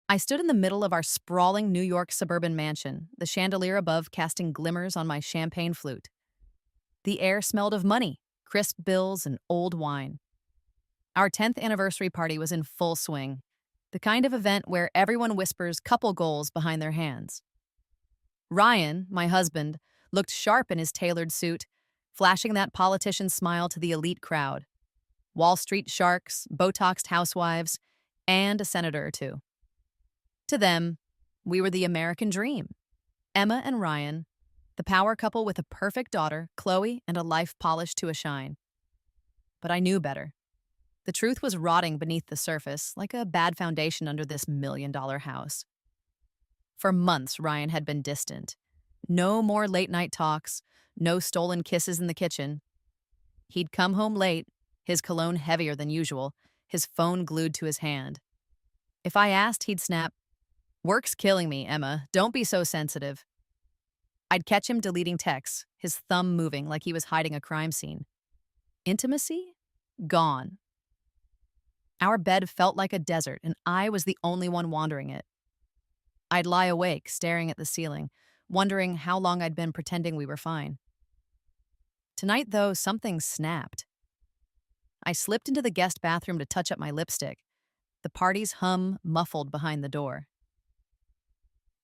I stood in the middle of our sprawling New York suburban mansion, the chandelier above casting glimmers on my champagne flute. The air smelled of money, crisp bills, and old wine. Our 10th anniversary party was in full swing, the kind of event where everyone whispers couple goals behind their hands. Ryan, my husband, looked sharp in his tailored suit, flashing that politician smile to the elite crowd. Wall Street sharks, Botoxed housewives, and a senator or two. To them, we were the American dream. Emma and Ryan, the power couple with a perfect daughter, Chloe, and a life polished to a shine. But I knew better. The truth was rotting beneath the surface, like a bad foundation under this $1 million house. For months, Ryan had been distant. No more late-night talks, no stolen kisses in the kitchen. He'd come home late, his cologne heavier than usual, his phone glued to his hand. If I asked, he'd snap, "Work's killing me, Emma. Don't be so sensitive." I'd catch him deleting texts, his thumb moving like he was hiding a crime scene. Intimacy? Gone. Our bed felt like a desert, and I was the only one wandering it. I'd lie awake, staring at the ceiling, wondering how long I'd been pretending we were fine. Tonight, though, something snapped. I slipped into the guest bathroom to touch up my lipstick, the party's hum muffled behind the door.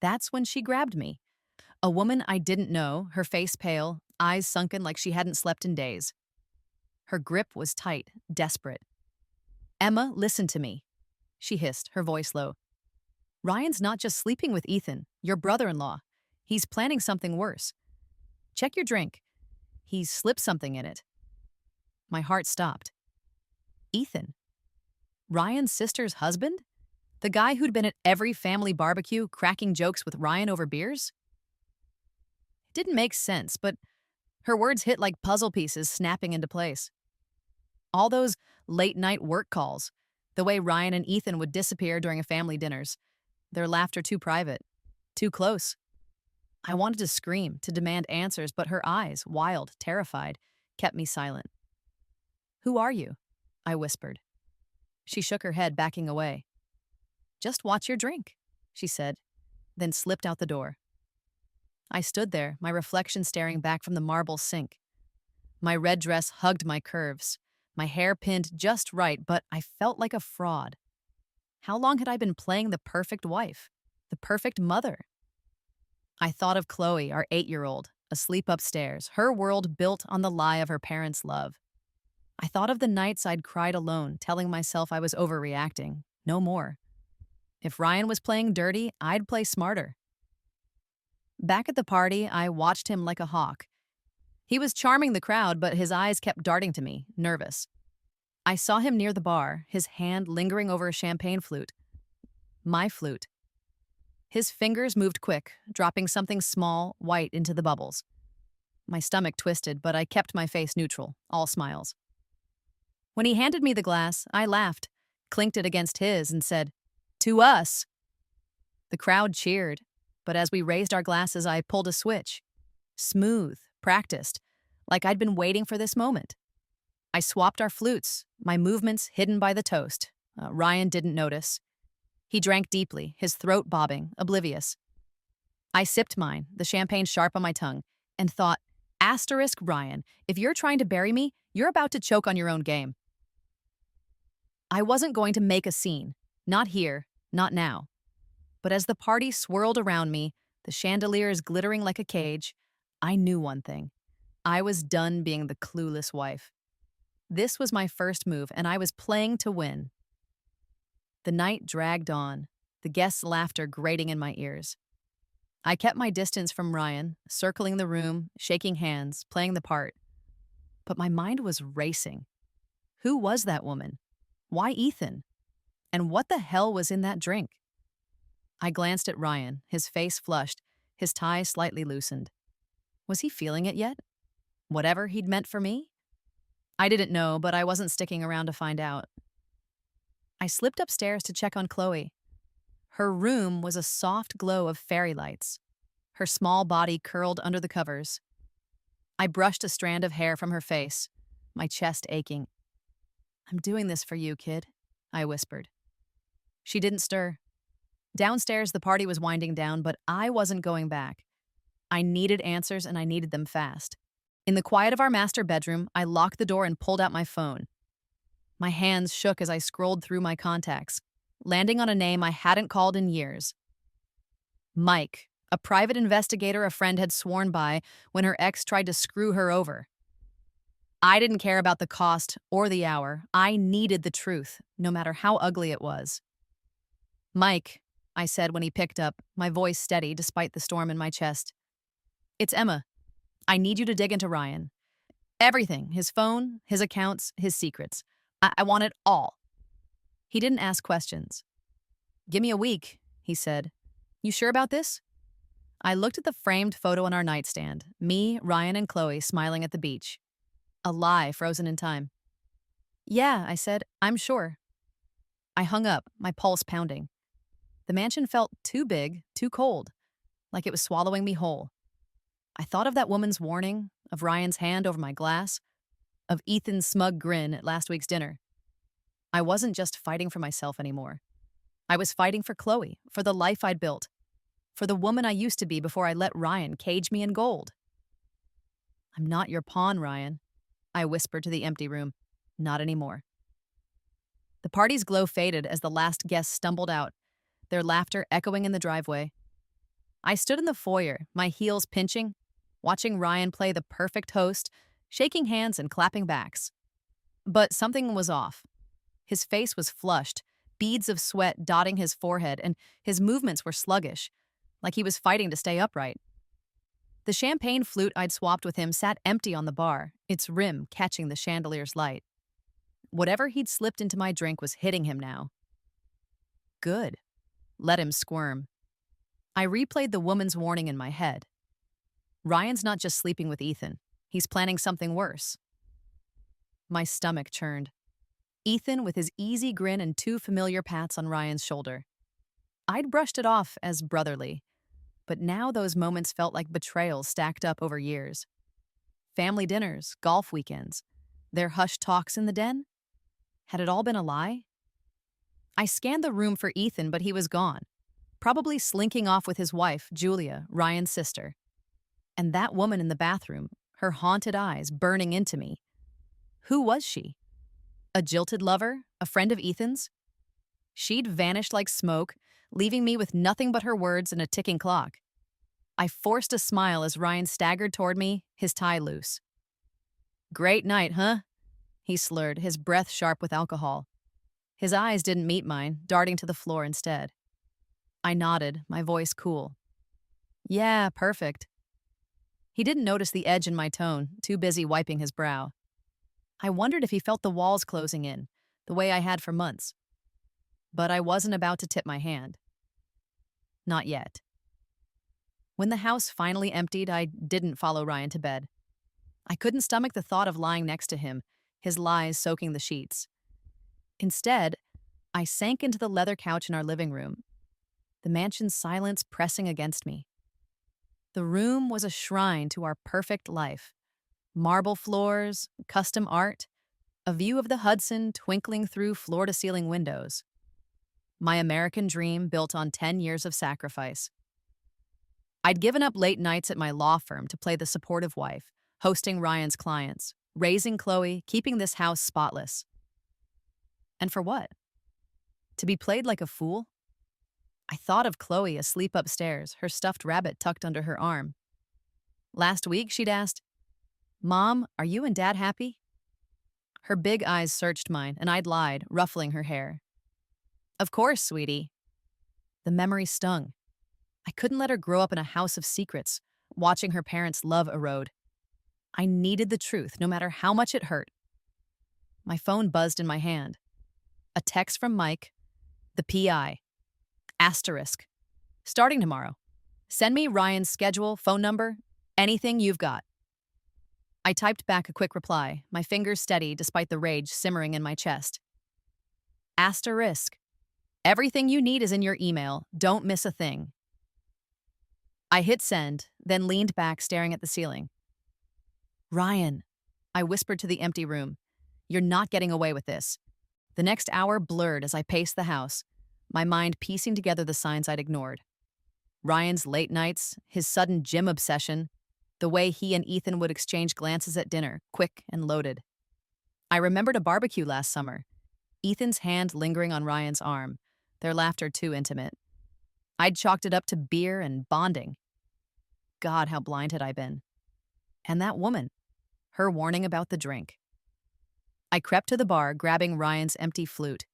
That's when she grabbed me. A woman I didn't know, her face pale, eyes sunken like she hadn't slept in days. Her grip was tight, desperate. "Emma, listen to me," she hissed, her voice low. "Ryan's not just sleeping with Ethan, your brother-in-law. He's planning something worse. Check your drink. He's slipped something in it." My heart stopped. Ethan? Ryan's sister's husband? The guy who'd been at every family barbecue cracking jokes with Ryan over beers? It didn't make sense, but her words hit like puzzle pieces snapping into place. All those late-night work calls, the way Ryan and Ethan would disappear during family dinners, their laughter too private, too close. I wanted to scream, to demand answers, but her eyes, wild, terrified, kept me silent. "Who are you?" I whispered. She shook her head, backing away. "Just watch your drink," she said, then slipped out the door. I stood there, my reflection staring back from the marble sink. My red dress hugged my curves, my hair pinned just right, but I felt like a fraud. How long had I been playing the perfect wife, the perfect mother? I thought of Chloe, our 8-year-old, asleep upstairs, her world built on the lie of her parents' love. I thought of the nights I'd cried alone, telling myself I was overreacting. No more. If Ryan was playing dirty, I'd play smarter. Back at the party, I watched him like a hawk. He was charming the crowd, but his eyes kept darting to me, nervous. I saw him near the bar, his hand lingering over a champagne flute. My flute. His fingers moved quick, dropping something small, white into the bubbles. My stomach twisted, but I kept my face neutral, all smiles. When he handed me the glass, I laughed, clinked it against his, and said, "To us." The crowd cheered, but as we raised our glasses, I pulled a switch. Smooth, practiced, like I'd been waiting for this moment. I swapped our flutes, my movements hidden by the toast. Ryan didn't notice. He drank deeply, his throat bobbing, oblivious. I sipped mine, the champagne sharp on my tongue, and thought, "Asterisk Ryan, if you're trying to bury me, you're about to choke on your own game." I wasn't going to make a scene. Not here, not now. But as the party swirled around me, the chandeliers glittering like a cage, I knew one thing. I was done being the clueless wife. This was my first move, and I was playing to win. The night dragged on, the guests' laughter grating in my ears. I kept my distance from Ryan, circling the room, shaking hands, playing the part. But my mind was racing. Who was that woman? Why Ethan? And what the hell was in that drink? I glanced at Ryan, his face flushed, his tie slightly loosened. Was he feeling it yet? Whatever he'd meant for me? I didn't know, but I wasn't sticking around to find out. I slipped upstairs to check on Chloe. Her room was a soft glow of fairy lights, her small body curled under the covers. I brushed a strand of hair from her face, my chest aching. "I'm doing this for you, kid," I whispered. She didn't stir. Downstairs, the party was winding down, but I wasn't going back. I needed answers and I needed them fast. In the quiet of our master bedroom, I locked the door and pulled out my phone. My hands shook as I scrolled through my contacts, landing on a name I hadn't called in years. Mike, a private investigator a friend had sworn by when her ex tried to screw her over. I didn't care about the cost or the hour. I needed the truth, no matter how ugly it was. Mike, I said when he picked up, my voice steady despite the storm in my chest. It's Emma. I need you to dig into Ryan. Everything, his phone, his accounts, his secrets. I want it all. He didn't ask questions. Give me a week, he said. You sure about this? I looked at the framed photo on our nightstand, me, Ryan, and Chloe smiling at the beach. A lie frozen in time. Yeah, I said, I'm sure. I hung up, my pulse pounding. The mansion felt too big, too cold, like it was swallowing me whole. I thought of that woman's warning, of Ryan's hand over my glass, of Ethan's smug grin at last week's dinner. I wasn't just fighting for myself anymore. I was fighting for Chloe, for the life I'd built, for the woman I used to be before I let Ryan cage me in gold. I'm not your pawn, Ryan, I whispered to the empty room. Not anymore. The party's glow faded as the last guest stumbled out, their laughter echoing in the driveway. I stood in the foyer, my heels pinching, watching Ryan play the perfect host, shaking hands and clapping backs. But something was off. His face was flushed, beads of sweat dotting his forehead, and his movements were sluggish, like he was fighting to stay upright. The champagne flute I'd swapped with him sat empty on the bar, its rim catching the chandelier's light. Whatever he'd slipped into my drink was hitting him now. Good. Let him squirm. I replayed the woman's warning in my head. Ryan's not just sleeping with Ethan. He's planning something worse. My stomach churned. Ethan with his easy grin and two familiar pats on Ryan's shoulder. I'd brushed it off as brotherly, but now those moments felt like betrayal stacked up over years. Family dinners, golf weekends, their hushed talks in the den? Had it all been a lie? I scanned the room for Ethan, but he was gone, probably slinking off with his wife, Julia, Ryan's sister. And that woman in the bathroom, her haunted eyes burning into me. Who was she? A jilted lover? A friend of Ethan's? She'd vanished like smoke, leaving me with nothing but her words and a ticking clock. I forced a smile as Ryan staggered toward me, his tie loose. Great night, huh? He slurred, his breath sharp with alcohol. His eyes didn't meet mine, darting to the floor instead. I nodded, my voice cool. Yeah, perfect. He didn't notice the edge in my tone, too busy wiping his brow. I wondered if he felt the walls closing in, the way I had for months. But I wasn't about to tip my hand. Not yet. When the house finally emptied, I didn't follow Ryan to bed. I couldn't stomach the thought of lying next to him, his lies soaking the sheets. Instead, I sank into the leather couch in our living room, the mansion's silence pressing against me. The room was a shrine to our perfect life. Marble floors, custom art, a view of the Hudson twinkling through floor-to-ceiling windows. My American dream built on 10 years of sacrifice. I'd given up late nights at my law firm to play the supportive wife, hosting Ryan's clients, raising Chloe, keeping this house spotless. And for what? To be played like a fool? I thought of Chloe asleep upstairs, her stuffed rabbit tucked under her arm. Last week, she'd asked, Mom, are you and Dad happy? Her big eyes searched mine, and I'd lied, ruffling her hair. Of course, sweetie. The memory stung. I couldn't let her grow up in a house of secrets, watching her parents' love erode. I needed the truth, no matter how much it hurt. My phone buzzed in my hand. A text from Mike, the PI. Asterisk. Starting tomorrow. Send me Ryan's schedule, phone number, anything you've got. I typed back a quick reply, my fingers steady despite the rage simmering in my chest. Asterisk. Everything you need is in your email. Don't miss a thing. I hit send, then leaned back staring at the ceiling. Ryan, I whispered to the empty room, you're not getting away with this. The next hour blurred as I paced the house, my mind piecing together the signs I'd ignored. Ryan's late nights, his sudden gym obsession, the way he and Ethan would exchange glances at dinner, quick and loaded. I remembered a barbecue last summer, Ethan's hand lingering on Ryan's arm, their laughter too intimate. I'd chalked it up to beer and bonding. God, how blind had I been. And that woman, her warning about the drink. I crept to the bar, grabbing Ryan's empty flute.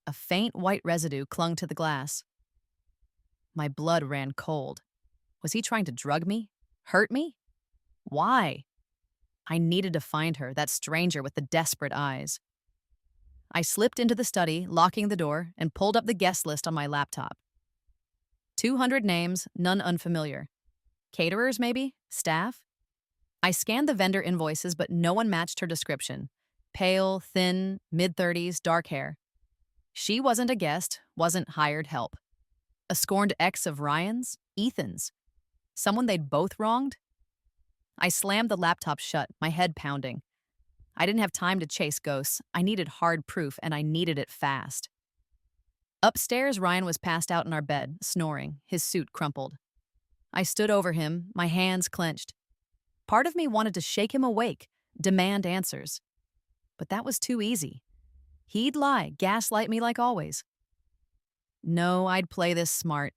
A faint white residue clung to the glass. My blood ran cold. Was he trying to drug me? Hurt me? Why? I needed to find her, that stranger with the desperate eyes. I slipped into the study, locking the door, and pulled up the guest list on my laptop. 200 names, none unfamiliar. Caterers, maybe? Staff? I scanned the vendor invoices, but no one matched her description. Pale, thin, mid-30s, dark hair. She wasn't a guest, wasn't hired help. A scorned ex of Ryan's? Ethan's? Someone they'd both wronged? I slammed the laptop shut, my head pounding. I didn't have time to chase ghosts. I needed hard proof, and I needed it fast. Upstairs, Ryan was passed out in our bed, snoring, his suit crumpled. I stood over him, my hands clenched. Part of me wanted to shake him awake, demand answers. But that was too easy. He'd lie, gaslight me like always. No, I'd play this smart.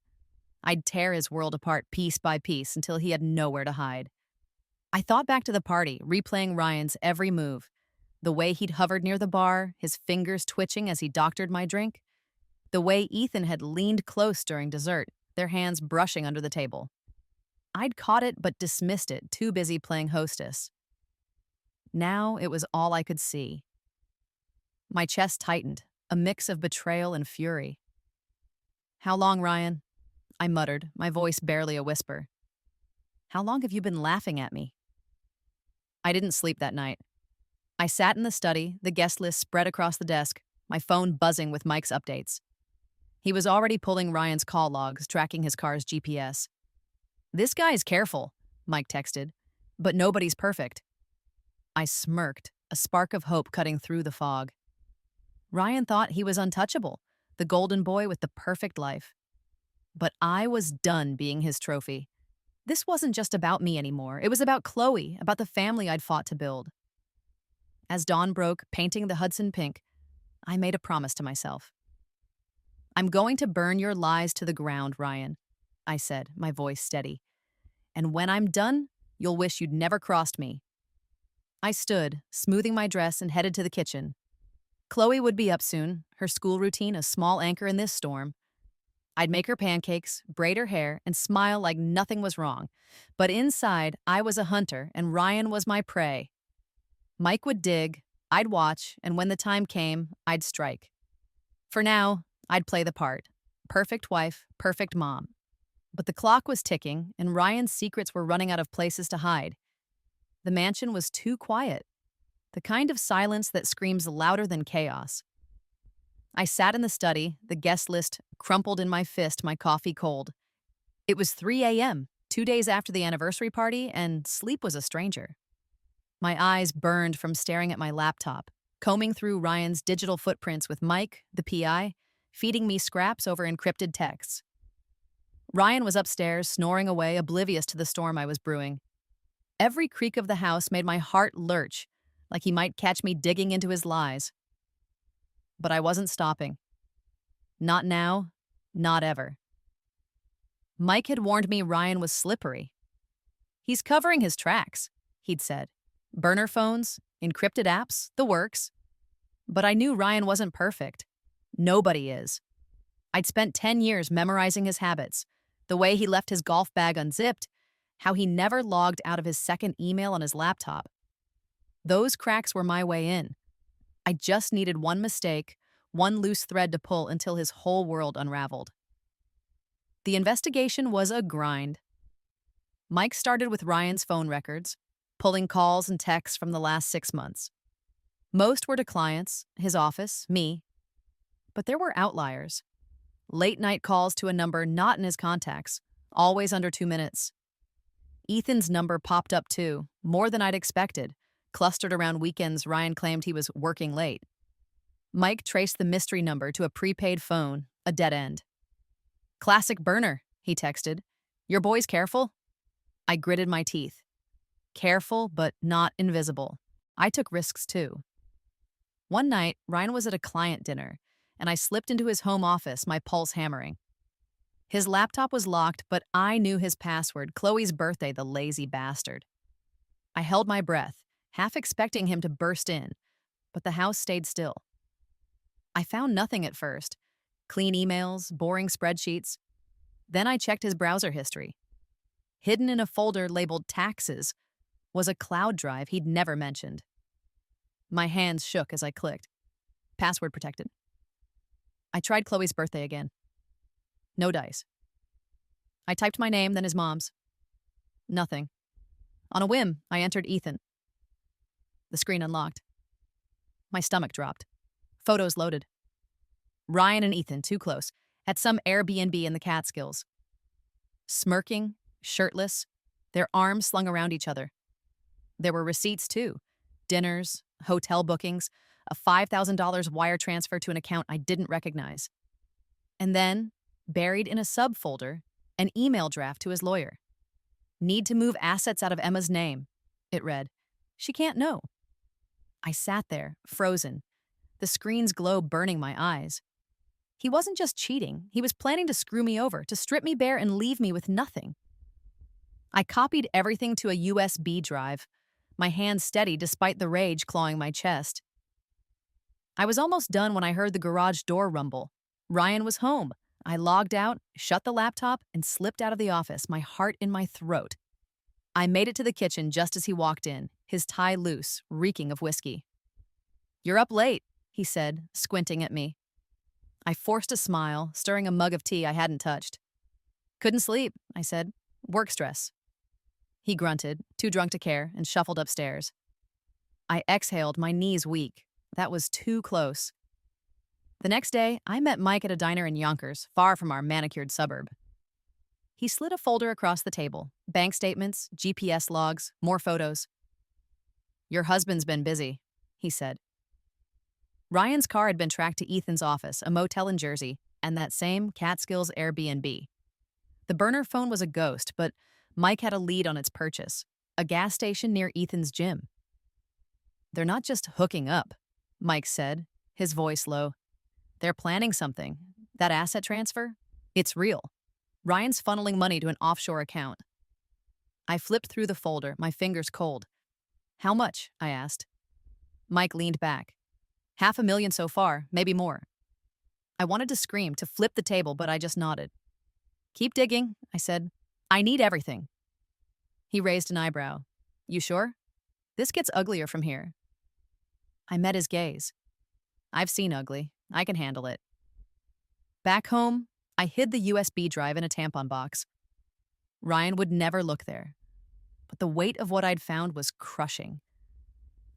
I'd tear his world apart piece by piece until he had nowhere to hide. I thought back to the party, replaying Ryan's every move. The way he'd hovered near the bar, his fingers twitching as he doctored my drink. The way Ethan had leaned close during dessert, their hands brushing under the table. I'd caught it but dismissed it, too busy playing hostess. Now it was all I could see. My chest tightened, a mix of betrayal and fury. "How long, Ryan?" I muttered, my voice barely a whisper. "How long have you been laughing at me?" I didn't sleep that night. I sat in the study, the guest list spread across the desk, my phone buzzing with Mike's updates. He was already pulling Ryan's call logs, tracking his car's GPS. "This guy's careful," Mike texted, "but nobody's perfect." I smirked, a spark of hope cutting through the fog. Ryan thought he was untouchable, the golden boy with the perfect life. But I was done being his trophy. This wasn't just about me anymore. It was about Chloe, about the family I'd fought to build. As dawn broke, painting the Hudson pink, I made a promise to myself. "I'm going to burn your lies to the ground, Ryan," I said, my voice steady. "And when I'm done, you'll wish you'd never crossed me." I stood, smoothing my dress, and headed to the kitchen. Chloe would be up soon, her school routine a small anchor in this storm. I'd make her pancakes, braid her hair, and smile like nothing was wrong. But inside, I was a hunter, and Ryan was my prey. Mike would dig, I'd watch, and when the time came, I'd strike. For now, I'd play the part. Perfect wife, perfect mom. But the clock was ticking, and Ryan's secrets were running out of places to hide. The mansion was too quiet. The kind of silence that screams louder than chaos. I sat in the study, the guest list crumpled in my fist, my coffee cold. It was 3 a.m., 2 days after the anniversary party, and sleep was a stranger. My eyes burned from staring at my laptop, combing through Ryan's digital footprints with Mike, the PI, feeding me scraps over encrypted texts. Ryan was upstairs, snoring away, oblivious to the storm I was brewing. Every creak of the house made my heart lurch, like he might catch me digging into his lies. But I wasn't stopping. Not now, not ever. Mike had warned me Ryan was slippery. "He's covering his tracks," he'd said. "Burner phones, encrypted apps, the works." But I knew Ryan wasn't perfect. Nobody is. I'd spent 10 years memorizing his habits, the way he left his golf bag unzipped, how he never logged out of his second email on his laptop. Those cracks were my way in. I just needed one mistake, one loose thread to pull until his whole world unraveled. The investigation was a grind. Mike started with Ryan's phone records, pulling calls and texts from the last 6 months. Most were to clients, his office, me. But there were outliers. Late-night calls to a number not in his contacts, always under 2 minutes. Ethan's number popped up too, more than I'd expected. Clustered around weekends, Ryan claimed he was working late. Mike traced the mystery number to a prepaid phone, A dead end. Classic burner, he texted. Your boy's careful? I gritted my teeth. Careful, but not invisible. I took risks too. One night, Ryan was at a client dinner, and I slipped into his home office, my pulse hammering. His laptop was locked, but I knew his password, Chloe's birthday, the lazy bastard. I held my breath, half expecting him to burst in, but the house stayed still. I found nothing at first. Clean emails, boring spreadsheets. Then I checked his browser history. Hidden in a folder labeled taxes was a cloud drive he'd never mentioned. My hands shook as I clicked. Password protected. I tried Chloe's birthday again. No dice. I typed my name, then his mom's. Nothing. On a whim, I entered Ethan. The screen unlocked. My stomach dropped. Photos loaded. Ryan and Ethan, too close, at some Airbnb in the Catskills. Smirking, shirtless, their arms slung around each other. There were receipts, too. Dinners, hotel bookings, a $5,000 wire transfer to an account I didn't recognize. And then, buried in a subfolder, an email draft to his lawyer. Need to move assets out of Emma's name, it read. She can't know. I sat there, frozen, the screen's glow burning my eyes. He wasn't just cheating, he was planning to screw me over, to strip me bare and leave me with nothing. I copied everything to a USB drive, my hands steady despite the rage clawing my chest. I was almost done when I heard the garage door rumble. Ryan was home. I logged out, shut the laptop, and slipped out of the office, my heart in my throat. I made it to the kitchen just as he walked in, his tie loose, reeking of whiskey. You're up late, he said, squinting at me. I forced a smile, stirring a mug of tea I hadn't touched. Couldn't sleep, I said. Work stress. He grunted, too drunk to care, and shuffled upstairs. I exhaled, my knees weak. That was too close. The next day, I met Mike at a diner in Yonkers, far from our manicured suburb. He slid a folder across the table. Bank statements, GPS logs, more photos. Your husband's been busy, he said. Ryan's car had been tracked to Ethan's office, a motel in Jersey, and that same Catskills Airbnb. The burner phone was a ghost, but Mike had a lead on its purchase, a gas station near Ethan's gym. They're not just hooking up, Mike said, his voice low. They're planning something. That asset transfer? It's real. Ryan's funneling money to an offshore account. I flipped through the folder, my fingers cold. How much? I asked. Mike leaned back. $500,000 so far, maybe more. I wanted to scream, to flip the table, but I just nodded. Keep digging, I said. I need everything. He raised an eyebrow. You sure? This gets uglier from here. I met his gaze. I've seen ugly. I can handle it. Back home, I hid the USB drive in a tampon box. Ryan would never look there. But the weight of what I'd found was crushing.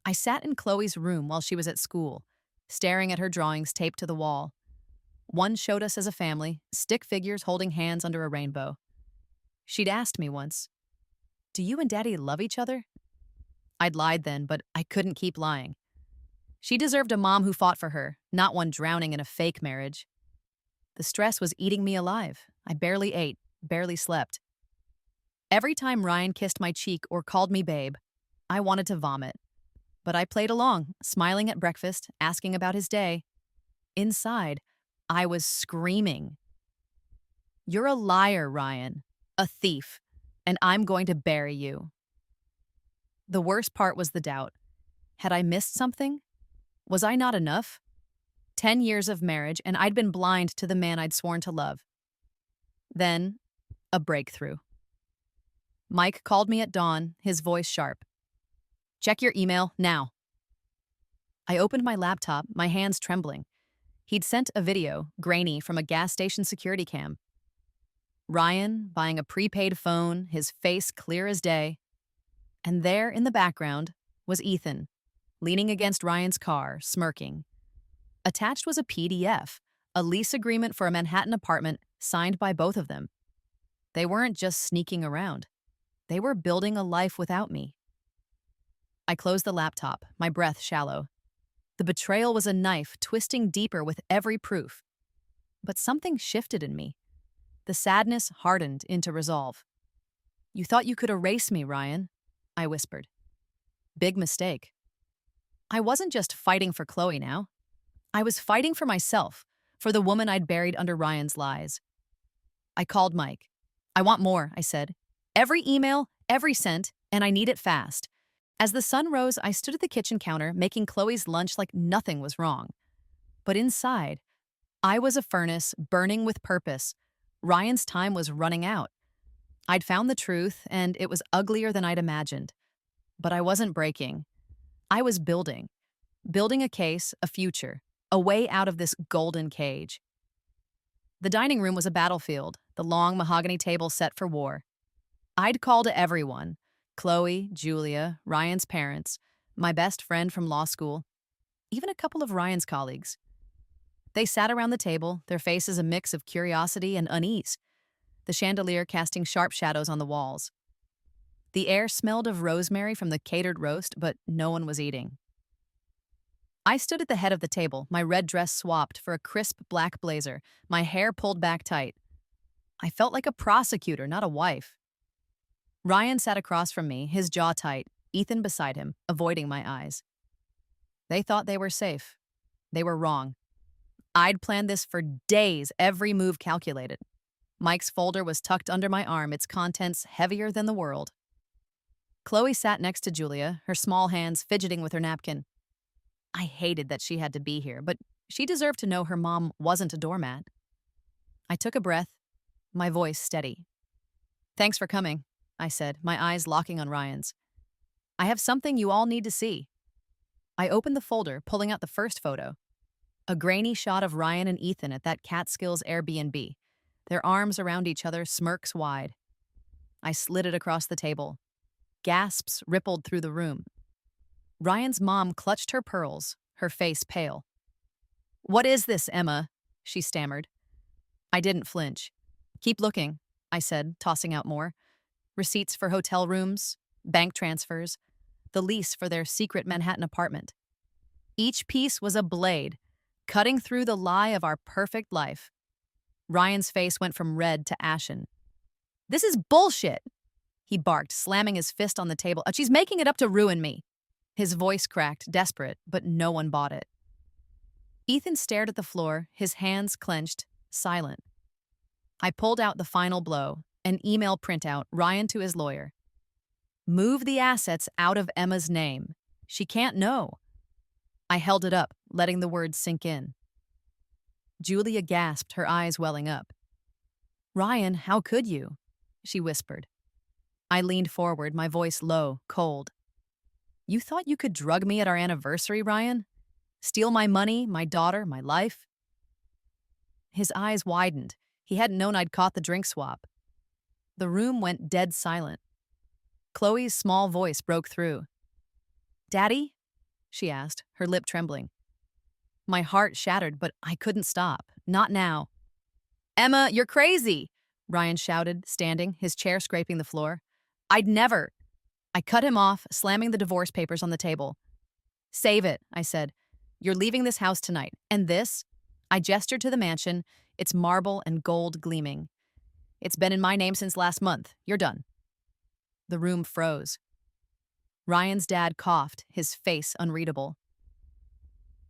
I sat in Chloe's room while she was at school, staring at her drawings taped to the wall. One showed us as a family, stick figures holding hands under a rainbow. She'd asked me once, "Do you and Daddy love each other?" I'd lied then, but I couldn't keep lying. She deserved a mom who fought for her, not one drowning in a fake marriage. The stress was eating me alive. I barely ate, barely slept. Every time Ryan kissed my cheek or called me babe, I wanted to vomit. But I played along, smiling at breakfast, asking about his day. Inside, I was screaming. You're a liar, Ryan, a thief, and I'm going to bury you. The worst part was the doubt. Had I missed something? Was I not enough? 10 years of marriage, and I'd been blind to the man I'd sworn to love. Then, a breakthrough. Mike called me at dawn, his voice sharp. Check your email now. I opened my laptop, my hands trembling. He'd sent a video, grainy, from a gas station security cam. Ryan buying a prepaid phone, his face clear as day. And there in the background was Ethan, leaning against Ryan's car, smirking. Attached was a PDF, a lease agreement for a Manhattan apartment signed by both of them. They weren't just sneaking around. They were building a life without me. I closed the laptop, my breath shallow. The betrayal was a knife twisting deeper with every proof. But something shifted in me. The sadness hardened into resolve. "You thought you could erase me, Ryan," I whispered. "Big mistake." I wasn't just fighting for Chloe now. I was fighting for myself, for the woman I'd buried under Ryan's lies. I called Mike. "I want more," I said. "Every email, every cent, and I need it fast." As the sun rose, I stood at the kitchen counter, making Chloe's lunch like nothing was wrong. But inside, I was a furnace burning with purpose. Ryan's time was running out. I'd found the truth, and it was uglier than I'd imagined. But I wasn't breaking. I was building a case, a future, a way out of this golden cage. The dining room was a battlefield, the long mahogany table set for war. I'd call to everyone: Chloe, Julia, Ryan's parents, my best friend from law school, even a couple of Ryan's colleagues. They sat around the table, their faces a mix of curiosity and unease, the chandelier casting sharp shadows on the walls. The air smelled of rosemary from the catered roast, but no one was eating. I stood at the head of the table, my red dress swapped for a crisp black blazer, my hair pulled back tight. I felt like a prosecutor, not a wife. Ryan sat across from me, his jaw tight, Ethan beside him, avoiding my eyes. They thought they were safe. They were wrong. I'd planned this for days, every move calculated. Mike's folder was tucked under my arm, its contents heavier than the world. Chloe sat next to Julia, her small hands fidgeting with her napkin. I hated that she had to be here, but she deserved to know her mom wasn't a doormat. I took a breath, my voice steady. "Thanks for coming," I said, my eyes locking on Ryan's. "I have something you all need to see." I opened the folder, pulling out the first photo. A grainy shot of Ryan and Ethan at that Catskills Airbnb, their arms around each other, smirks wide. I slid it across the table. Gasps rippled through the room. Ryan's mom clutched her pearls, her face pale. "What is this, Emma?" she stammered. I didn't flinch. "Keep looking," I said, tossing out more. Receipts for hotel rooms, bank transfers, the lease for their secret Manhattan apartment. Each piece was a blade, cutting through the lie of our perfect life. Ryan's face went from red to ashen. "This is bullshit," he barked, slamming his fist on the table. "She's making it up to ruin me." His voice cracked, desperate, but no one bought it. Ethan stared at the floor, his hands clenched, silent. I pulled out the final blow, an email printout, Ryan to his lawyer. "Move the assets out of Emma's name. She can't know." I held it up, letting the words sink in. Julia gasped, her eyes welling up. "Ryan, how could you?" she whispered. I leaned forward, my voice low, cold. "You thought you could drug me at our anniversary, Ryan? Steal my money, my daughter, my life?" His eyes widened. He hadn't known I'd caught the drink swap. The room went dead silent. Chloe's small voice broke through. "Daddy?" she asked, her lip trembling. My heart shattered, but I couldn't stop. Not now. "Emma, you're crazy!" Ryan shouted, standing, his chair scraping the floor. "I'd never." I cut him off, slamming the divorce papers on the table. "Save it," I said. "You're leaving this house tonight. And this?" I gestured to the mansion, its marble and gold gleaming. "It's been in my name since last month. You're done." The room froze. Ryan's dad coughed, his face unreadable.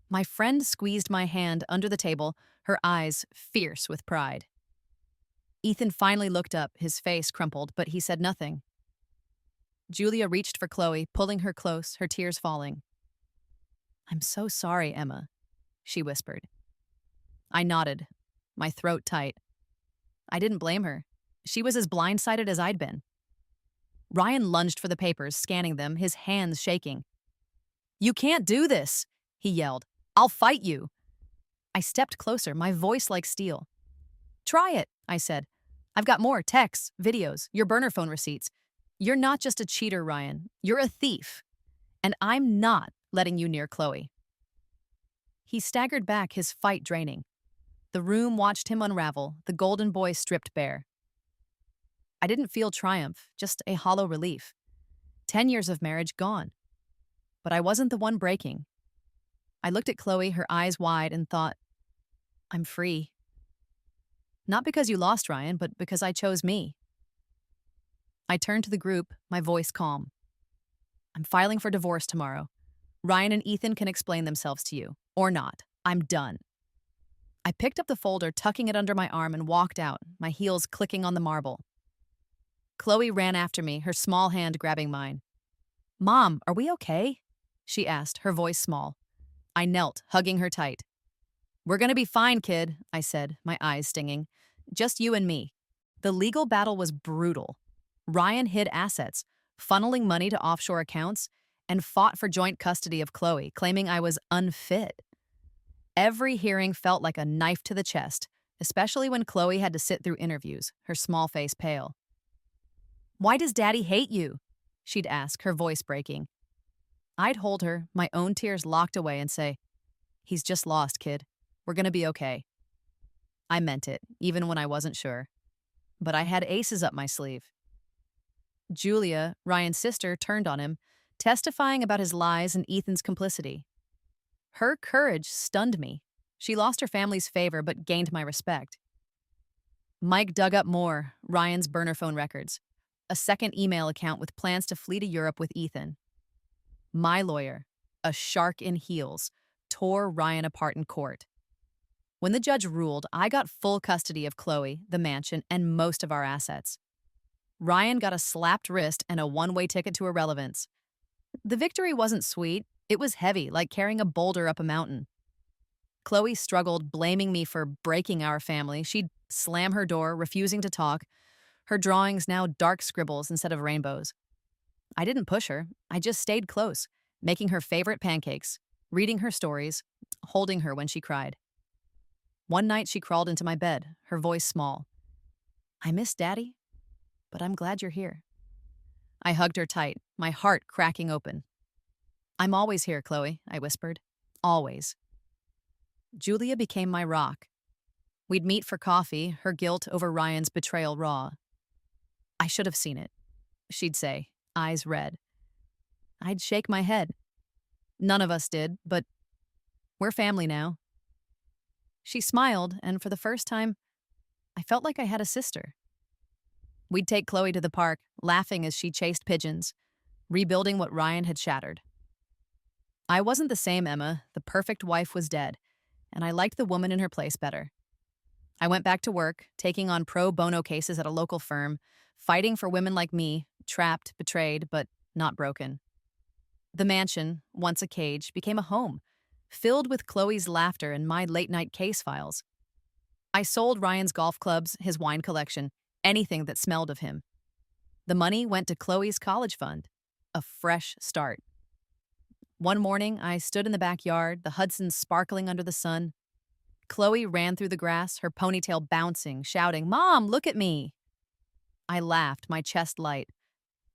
My friend squeezed my hand under the table, her eyes fierce with pride. Ethan finally looked up, his face crumpled, but he said nothing. Julia reached for Chloe, pulling her close, her tears falling. "I'm so sorry, Emma," she whispered. I nodded, my throat tight. I didn't blame her. She was as blindsided as I'd been. Ryan lunged for the papers, scanning them, his hands shaking. "You can't do this," he yelled. "I'll fight you." I stepped closer, my voice like steel. "Try it," I said. "I've got more texts, videos, your burner phone receipts. You're not just a cheater, Ryan. You're a thief. And I'm not letting you near Chloe." He staggered back, his fight draining. The room watched him unravel, the golden boy stripped bare. I didn't feel triumph, just a hollow relief. 10 years of marriage gone. But I wasn't the one breaking. I looked at Chloe, her eyes wide, and thought, I'm free. Not because you lost Ryan, but because I chose me. I turned to the group, my voice calm. I'm filing for divorce tomorrow. Ryan and Ethan can explain themselves to you. Or not. I'm done. I picked up the folder, tucking it under my arm, and walked out, my heels clicking on the marble. Chloe ran after me, her small hand grabbing mine. Mom, are we okay? She asked, her voice small. I knelt, hugging her tight. We're gonna be fine, kid, I said, my eyes stinging. Just you and me. The legal battle was brutal. Ryan hid assets, funneling money to offshore accounts, and fought for joint custody of Chloe, claiming I was unfit. Every hearing felt like a knife to the chest, especially when Chloe had to sit through interviews, her small face pale. Why does Daddy hate you? She'd ask, her voice breaking. I'd hold her, my own tears locked away, and say, He's just lost, kid. We're gonna be okay. I meant it, even when I wasn't sure. But I had aces up my sleeve. Julia, Ryan's sister, turned on him, testifying about his lies and Ethan's complicity. Her courage stunned me. She lost her family's favor but gained my respect. Mike dug up more, Ryan's burner phone records, a second email account with plans to flee to Europe with Ethan. My lawyer, a shark in heels, tore Ryan apart in court. When the judge ruled, I got full custody of Chloe, the mansion, and most of our assets. Ryan got a slapped wrist and a one-way ticket to irrelevance. The victory wasn't sweet. It was heavy, like carrying a boulder up a mountain. Chloe struggled, blaming me for breaking our family. She'd slam her door, refusing to talk, her drawings now dark scribbles instead of rainbows. I didn't push her. I just stayed close, making her favorite pancakes, reading her stories, holding her when she cried. One night she crawled into my bed, her voice small. I miss Daddy, but I'm glad you're here. I hugged her tight, my heart cracking open. I'm always here, Chloe, I whispered. Always. Julia became my rock. We'd meet for coffee, her guilt over Ryan's betrayal raw. I should have seen it, she'd say, eyes red. I'd shake my head. None of us did, but we're family now. She smiled, and for the first time, I felt like I had a sister. We'd take Chloe to the park, laughing as she chased pigeons, rebuilding what Ryan had shattered. I wasn't the same Emma. The perfect wife was dead, and I liked the woman in her place better. I went back to work, taking on pro bono cases at a local firm, fighting for women like me, trapped, betrayed, but not broken. The mansion, once a cage, became a home, filled with Chloe's laughter and my late-night case files. I sold Ryan's golf clubs, his wine collection, anything that smelled of him. The money went to Chloe's college fund, a fresh start. One morning, I stood in the backyard, the Hudson sparkling under the sun. Chloe ran through the grass, her ponytail bouncing, shouting, "Mom, look at me!" I laughed, my chest light.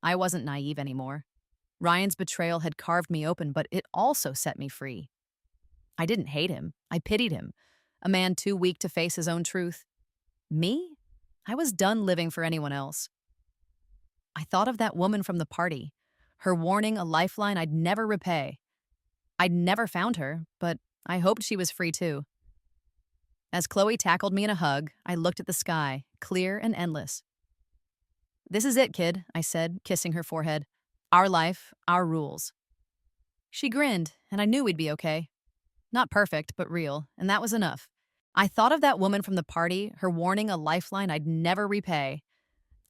I wasn't naive anymore. Ryan's betrayal had carved me open, but it also set me free. I didn't hate him. I pitied him, a man too weak to face his own truth. Me? I was done living for anyone else. I thought of that woman from the party, her warning a lifeline I'd never repay. I'd never found her, but I hoped she was free too. As Chloe tackled me in a hug, I looked at the sky, clear and endless. "This is it, kid," I said, kissing her forehead. "Our life, our rules." She grinned, and I knew we'd be okay. Not perfect, but real, and that was enough. I thought of that woman from the party, her warning a lifeline I'd never repay.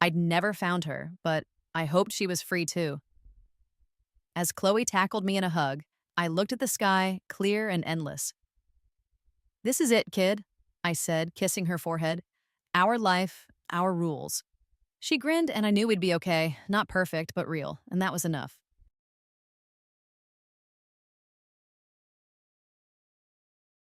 I'd never found her, but I hoped she was free too. As Chloe tackled me in a hug, I looked at the sky, clear and endless. "This is it, kid," I said, kissing her forehead. "Our life, our rules." She grinned, and I knew we'd be okay. Not perfect, but real, and that was enough.